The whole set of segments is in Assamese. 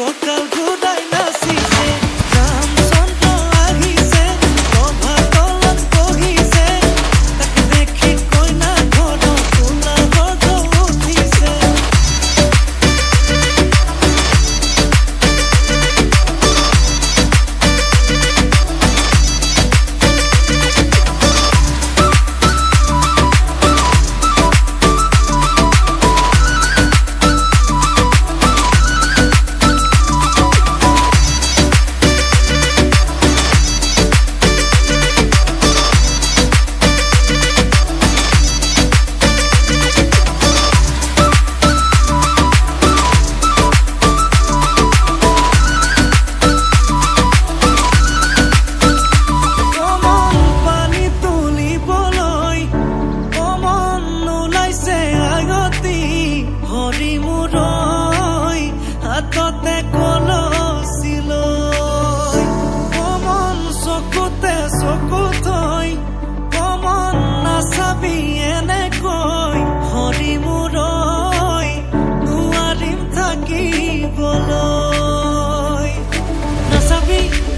ককাল ঘুৰাই নাচিছে ৰামচন্দ্ৰ আহিছে ৰভা তলত বহিছে তাকে দেখি কইনা ঘৰ কোলা গৰ্জ উঠিছে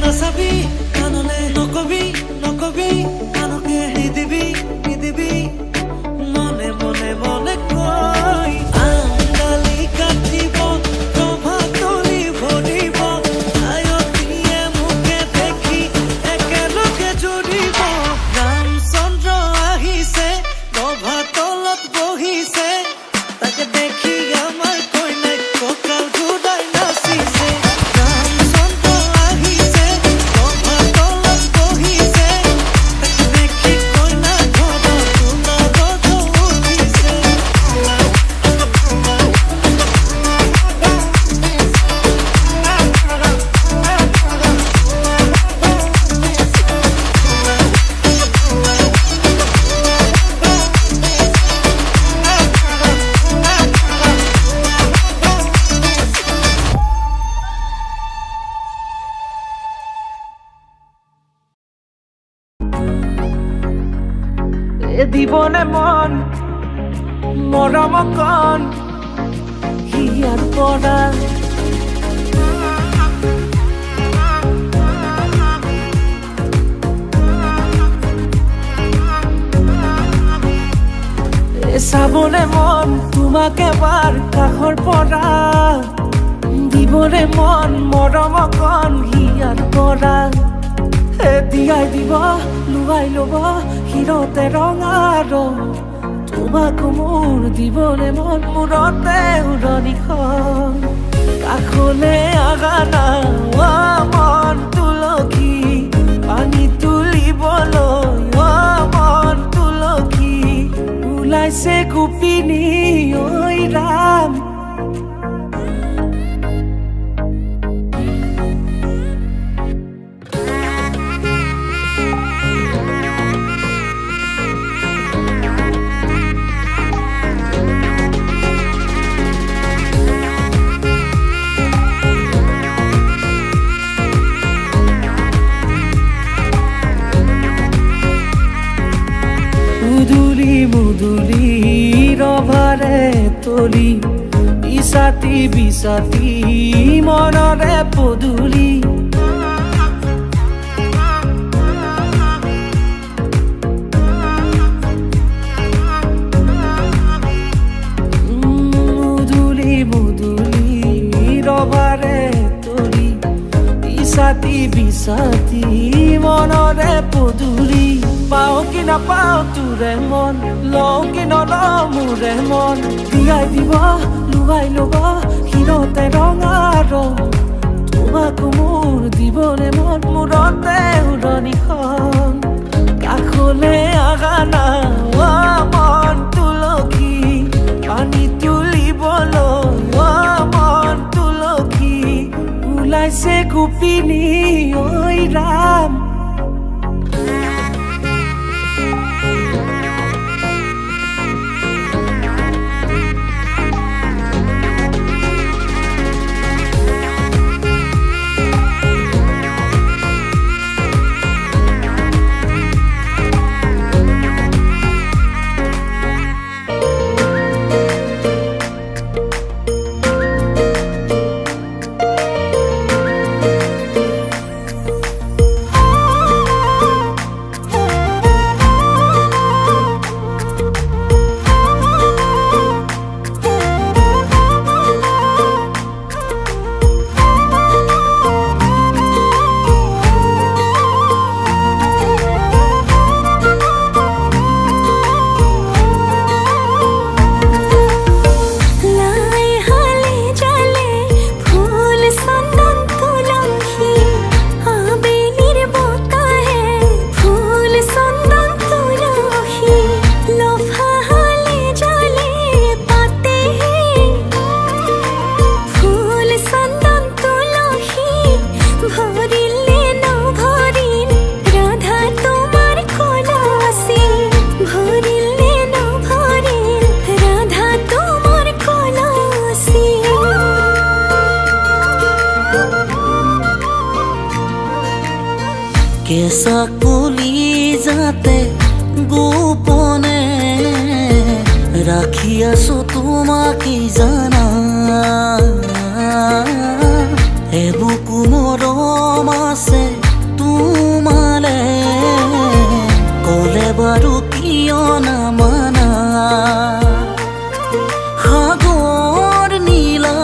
নাচাবি কাননে নকবি কানকে নিদিবি মনে মনে মনে কই আঙালি কাটিব ৰভা তলি ভৰিব আয়তীয়ে মুখে দেখি একেলগে জুৰিব ৰামচন্দ্ৰ আহিছে ৰভা তলত বহিছে তাকে দেখি আমাৰ কইনাই কঁকাল ঘূৰাই নাচিছে দিবনে মন মৰম কণ হিয়াৰ পৰা চাবনে মন তোমাক এবাৰ কাষৰ পৰা দিবনে মন মৰম কণ হিয়াৰ পৰা দিয়াই দিব লুৱাই ল'ব হিৰতে ৰঙা ৰং তোমাক মোৰ দিবনে মন মূৰতে উৰণিখন কাষলে আগানা মন তুলসী পানী তুলিবলৈ মন তুলসী ওলাইছে গোপিনী ঐ ৰাম মুদুলি ৰভাৰে তলি বিছাতি মনৰে পদূলি মুদুলি ৰভাৰে তলি বিছাতি মনৰে পদূলি পাও কি নাপাও তোৰে মন লও কি নলও মোৰে মন দিয়াই দিব লুৱাই ল'ব হিৰতে ৰঙা ৰং তোমাক মোৰ দিবনে মন মূৰতে উৰণিখন কাষলে আগানা মন তুলসী পানী তুলিবলৈ মন তুলসী ওলাইছে গোপিনী ঐ ৰাম কেঁচা কলি যাতে গোপনে ৰাখি আছো তোমাক জানা এবুকু মৰম আছে তোমালে কলে বাৰু কিয় নামানা সাগৰ নীলা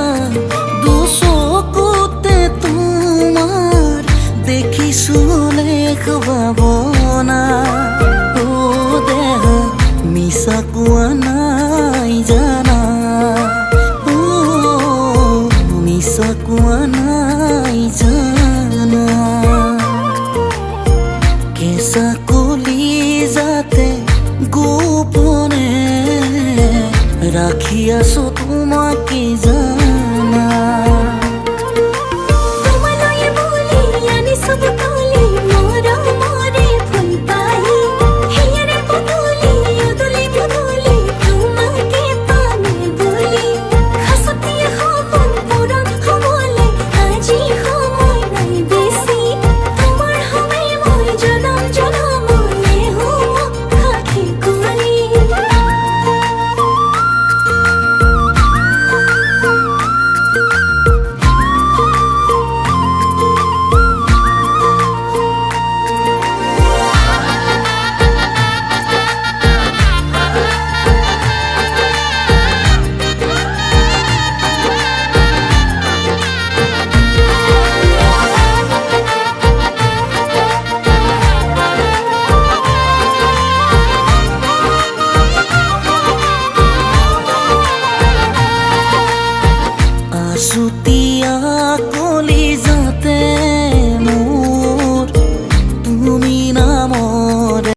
দুচকুতে তোমাৰ দেখিছো লেখ ভাৱনা ও দেহ মিছা কোৱা নাই জানা ও মিছা কোৱা নাই জানা কেঁচা কলি যাতে গোপনে ৰাখি আছো